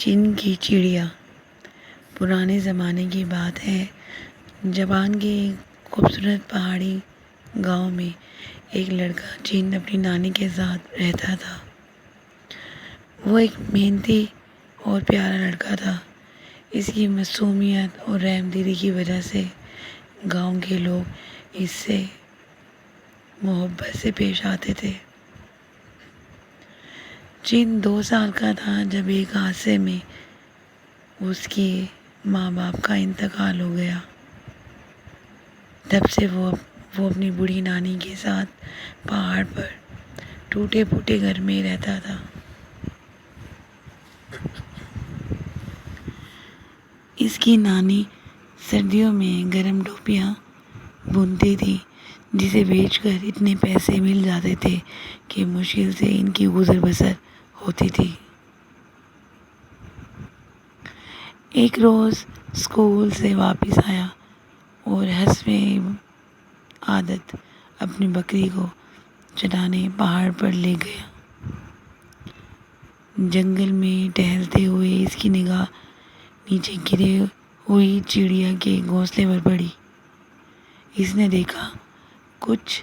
چین کی چڑیا۔ پرانے زمانے کی بات ہے، جاپان کے ایک خوبصورت پہاڑی گاؤں میں ایک لڑکا چین اپنی نانی کے ساتھ رہتا تھا۔ وہ ایک محنتی اور پیارا لڑکا تھا۔ اس کی معصومیت اور رحم دلی کی وجہ سے گاؤں کے لوگ اس سے محبت سے پیش آتے تھے۔ چین 2 سال کا تھا جب ایک حادثے میں اس کے ماں باپ کا انتقال ہو گیا۔ تب سے وہ اپنی بوڑھی نانی کے ساتھ پہاڑ پر ٹوٹے پھوٹے گھر میں رہتا تھا۔ اس کی نانی سردیوں میں گرم ٹوپیاں بنتی تھی، جسے بیچ کر اتنے پیسے مل جاتے تھے کہ مشکل سے ان کی گزر بسر ہوتی تھی۔ ایک روز اسکول سے واپس آیا اور حسب عادت اپنی بکری کو چرانے پہاڑ پر لے گیا۔ جنگل میں ٹہلتے ہوئے اس کی نگاہ نیچے گرے ہوئی چڑیا کے گھونسلے پر پڑی۔ اس نے دیکھا کچھ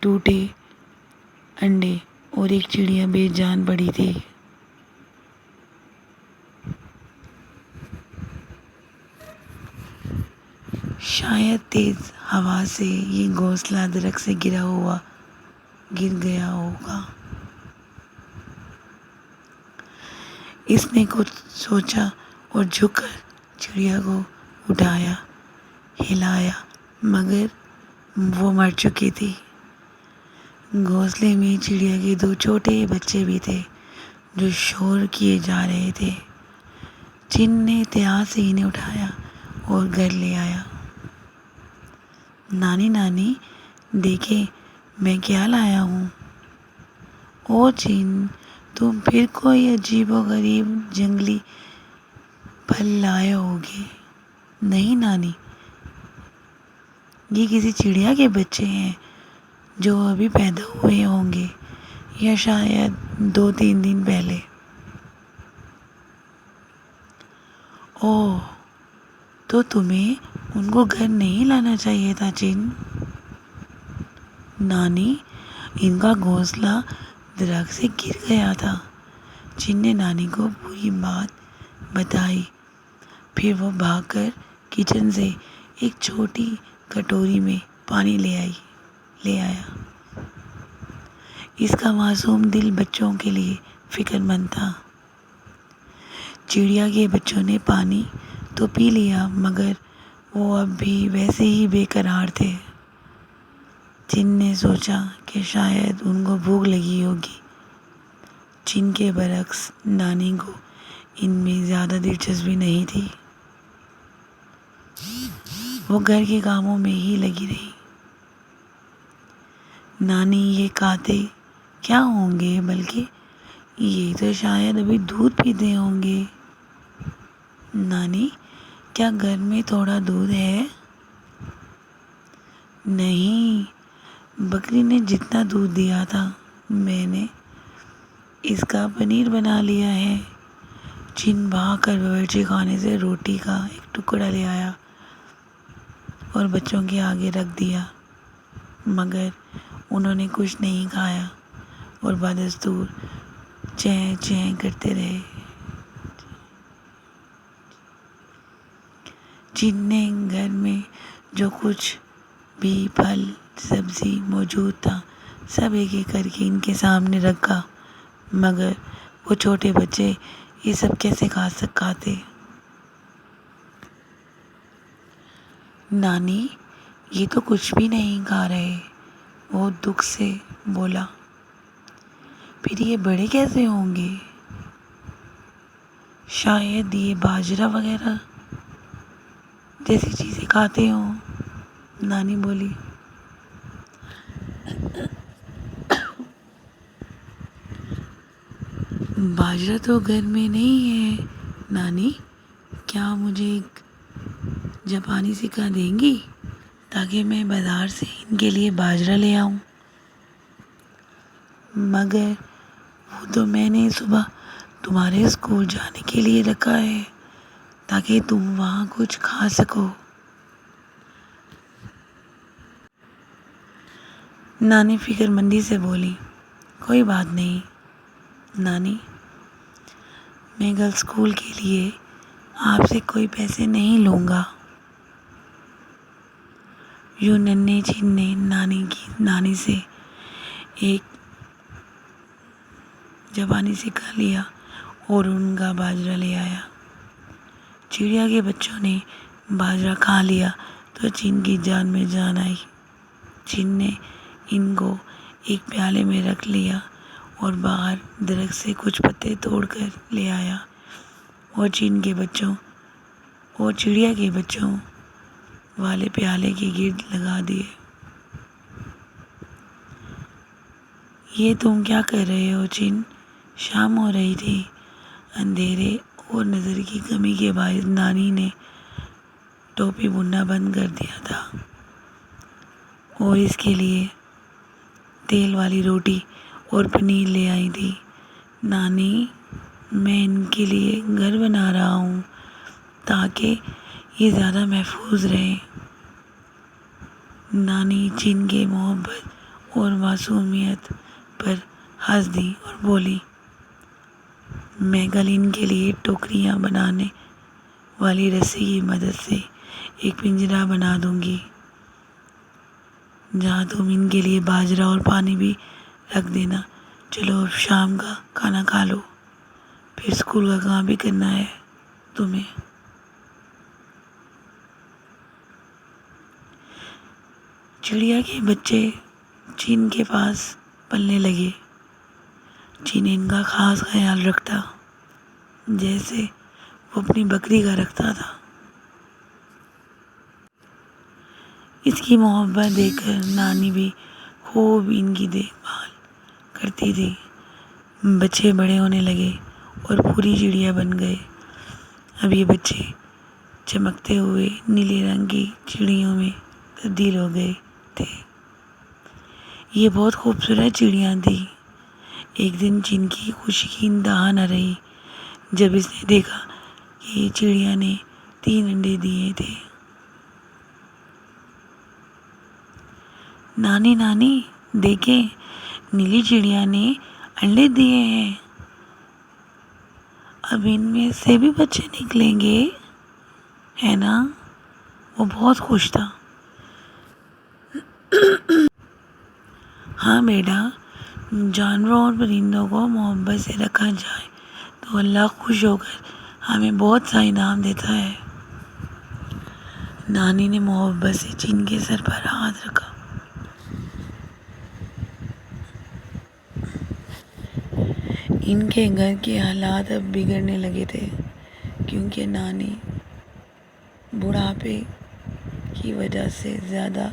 ٹوٹے انڈے اور ایک چڑیا بے جان پڑی تھی۔ شاید تیز ہوا سے یہ گھونسلہ درخت سے گر گیا ہوگا۔ اس نے کچھ سوچا اور جھک کر چڑیا کو اٹھایا، ہلایا، مگر وہ مر چکی تھی۔ گھونسلے میں چڑیا کے 2 چھوٹے بچے بھی تھے جو شور کیے جا رہے تھے۔ چین نے احتیاط سے انہیں اٹھایا اور گھر لے آیا۔ نانی دیکھیں میں کیا لایا ہوں۔ او چین، تم پھر کوئی عجیب و غریب جنگلی پھل لائے ہوگے۔ نہیں نانی، یہ کسی چڑیا کے بچے ہیں جو ابھی پیدا ہوئے ہوں گے یا شاید 2-3 دن پہلے۔ اوہ، تو تمہیں ان کو گھر نہیں لانا چاہیے تھا چین۔ نانی، ان کا گھونسلہ درخت سے گر گیا تھا۔ چین نے نانی کو پوری بات بتائی۔ پھر وہ بھاگ کر کچن سے ایک چھوٹی کٹوری میں پانی لے آیا۔ اس کا معصوم دل بچوں کے لیے فکر مند تھا۔ چڑیا کے بچوں نے پانی تو پی لیا مگر وہ اب بھی ویسے ہی بے قرار تھے۔ چین نے سوچا کہ شاید ان کو بھوک لگی ہوگی۔ چین کے برعکس نانی کو ان میں زیادہ دلچسپی نہیں تھی۔ وہ گھر کے کاموں میں ہی لگی رہی۔ نانی، یہ کھاتے کیا ہوں گے؟ بلکہ یہ تو شاید ابھی دودھ پیتے ہوں گے۔ نانی، کیا گھر میں تھوڑا دودھ ہے؟ نہیں، بکری نے جتنا دودھ دیا تھا میں نے اس کا پنیر بنا لیا ہے۔ چین بھاگ کر باورچی خانے سے روٹی کا ایک ٹکڑا لے آیا اور بچوں کے آگے رکھ دیا، مگر انہوں نے کچھ نہیں کھایا اور بدستور چیں چیں کرتے رہے۔ چین نے گھر میں جو کچھ بھی پھل سبزی موجود تھا سب ایک ایک کر کے ان کے سامنے رکھا، مگر وہ چھوٹے بچے یہ سب کیسے کھاتے؟ نانی، یہ تو کچھ بھی نہیں کھا رہے، وہ دکھ سے بولا۔ پھر یہ بڑے کیسے ہوں گے؟ شاید یہ باجرہ وغیرہ جیسی چیزیں کھاتے ہوں، نانی بولی۔ باجرہ تو گھر میں نہیں ہے نانی، کیا مجھے ایک جاپانی سکھا دیں گی تاکہ میں بازار سے ان کے لیے باجرہ لے آؤں؟ مگر وہ تو میں نے صبح تمہارے اسکول جانے کے لیے رکھا ہے تاکہ تم وہاں کچھ کھا سکو۔ نانی فکر مندی سے بولی، کوئی بات نہیں نانی، میں گرلز اسکول کے لیے آپ سے کوئی پیسے نہیں لوں گا۔ یوں ننھے چین نے نانی سے ایک زبانی سکھا لیا اور ان کا باجرہ لے آیا۔ چڑیا کے بچوں نے باجرہ کھا لیا تو چین کی جان میں جان آئی۔ چین نے ان کو ایک پیالے میں رکھ لیا اور باہر درخت سے کچھ پتے توڑ کر لے آیا اور چڑیا کے بچوں والے پیالے کے گرد لگا دیے۔ یہ تم کیا کر رہے ہو چین؟ شام ہو رہی تھی۔ اندھیرے اور نظر کی کمی کے باعث نانی نے ٹوپی بننا بند کر دیا تھا اور اس کے لیے تیل والی روٹی اور پنیر لے آئی تھی۔ نانی، میں ان کے لیے گھر بنا رہا ہوں تاکہ یہ زیادہ محفوظ رہیں۔ نانی چین کے محبت اور معصومیت پر ہنس دی اور بولی، میں کل ان کے لیے ٹوکریاں بنانے والی رسی کی مدد سے ایک پنجرا بنا دوں گی جہاں تم ان کے لیے باجرہ اور پانی بھی رکھ دینا۔ چلو اب شام کا کھانا کھا لو، پھر اسکول کا کام بھی کرنا ہے تمہیں۔ چڑیا کے بچے چین کے پاس پلنے لگے۔ چین ان کا خاص خیال رکھتا جیسے وہ اپنی بکری کا رکھتا تھا۔ اس کی محبت دیکھ کر نانی بھی خوب ان کی دیکھ بھال کرتی تھی۔ بچے بڑے ہونے لگے اور پوری چڑیا بن گئے۔ اب یہ بچے چمکتے ہوئے نیلے رنگ کی چڑیوں میں تبدیل ہو گئے تھے۔ یہ بہت خوبصورت چڑیاں تھیں۔ ایک دن چین کی خوشی کی انتہا نہ رہی جب اس نے دیکھا کہ چڑیا نے 3 انڈے دیے تھے۔ نانی دیکھیں، نیلی چڑیا نے انڈے دیے ہیں، اب ان میں سے بھی بچے نکلیں گے، ہے نا؟ وہ بہت خوش تھا۔ ہاں بیٹا، جانوروں اور پرندوں کو محبت سے رکھا جائے تو اللہ خوش ہو کر ہمیں بہت سا انعام دیتا ہے۔ نانی نے محبت سے چین کے سر پر ہاتھ رکھا۔ ان کے گھر کے حالات اب بگڑنے لگے تھے کیونکہ نانی بڑھاپے کی وجہ سے زیادہ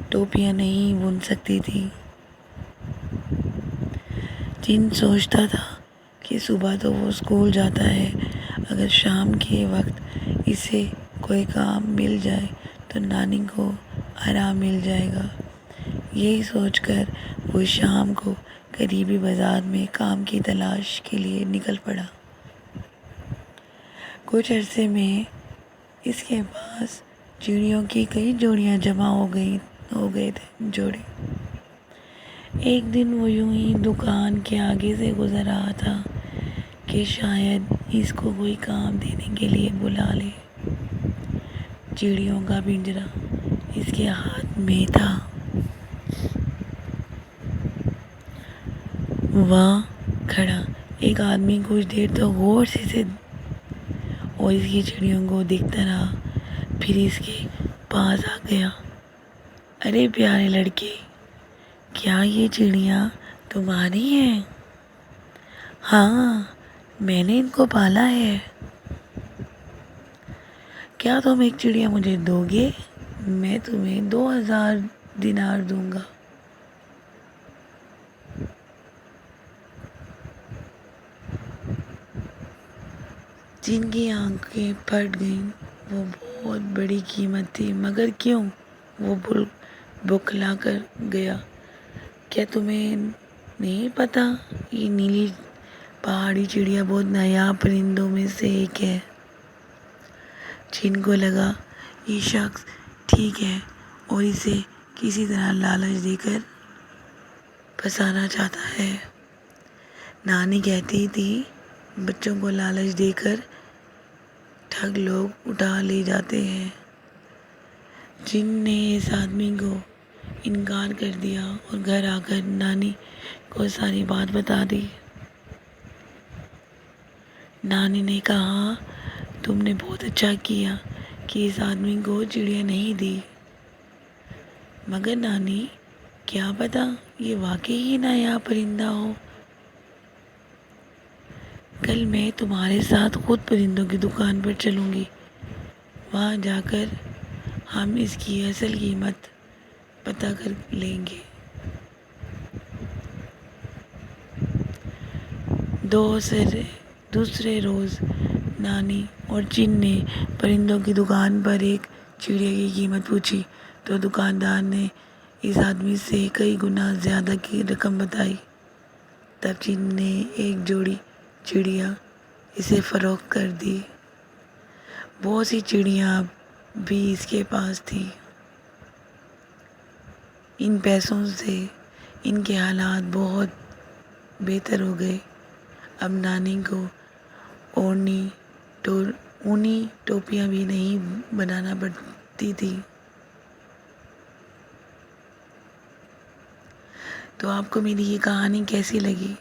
ٹوپیاں نہیں بن سکتی تھی۔ چین سوچتا تھا کہ صبح تو وہ اسکول جاتا ہے، اگر شام کے وقت اسے کوئی کام مل جائے تو نانی کو آرام مل جائے گا۔ یہی سوچ کر وہ شام کو قریبی بازار میں کام کی تلاش کے لیے نکل پڑا۔ کچھ عرصے میں اس کے پاس چڑیوں کی کئی جوڑیاں جمع ہو گئے تھے۔ ایک دن وہ یوں ہی دکان کے آگے سے گزر رہا تھا کہ شاید اس کو کوئی کام دینے کے لیے بلا لے۔ چڑیوں کا پنجرا اس کے ہاتھ میں تھا۔ وہاں کھڑا ایک آدمی کچھ دیر تک غور سے اور اس کی چڑیوں کو دیکھتا رہا، پھر اس کے پاس آ گیا۔ ارے پیارے لڑکے، کیا یہ چڑیاں تمہاری ہیں؟ ہاں، میں نے ان کو پالا ہے۔ کیا تم ایک چڑیا مجھے دو گے؟ میں تمہیں 2000 دینار دوں گا۔ چین کی آنکھیں پھٹ گئیں۔ وہ بہت بڑی قیمت تھی، مگر کیوں؟ وہ بوکھلا کر گیا۔ کیا تمہیں نہیں پتا یہ نیلی پہاڑی چڑیا بہت نایاب پرندوں میں سے ایک ہے، جن کو لگا یہ شخص ٹھیک ہے اور اسے کسی طرح لالچ دے کر پھنسانا چاہتا ہے۔ نانی کہتی تھی بچوں کو لالچ دے کر ٹھگ لوگ اٹھا لے جاتے ہیں۔ جن نے اس آدمی کو انکار کر دیا اور گھر آ کر نانی کو ساری بات بتا دی۔ نانی نے کہا تم نے بہت اچھا کیا کہ اس آدمی کو چڑیا نہیں دی، مگر نانی کیا پتا یہ واقعی ہی نایاب پرندہ ہو۔ کل میں تمہارے ساتھ خود پرندوں کی دکان پر چلوں گی، وہاں جا کر ہم اس کی اصل قیمت پتہ کر لیں گے۔ دوسرے روز نانی اور چین نے پرندوں کی دکان پر ایک چڑیا کی قیمت پوچھی تو دکاندار نے اس آدمی سے کئی گنا زیادہ کی رقم بتائی۔ تب چین نے ایک جوڑی چڑیا اسے فروخت کر دی۔ بہت سی چڑیاں بھی اس کے پاس تھیں۔ ان پیسوں سے ان کے حالات بہت بہتر ہو گئے۔ اب نانی کو اونی ٹوپیاں بھی نہیں بنانا پڑتی تھی۔ تو آپ کو میری یہ کہانی کیسی لگی؟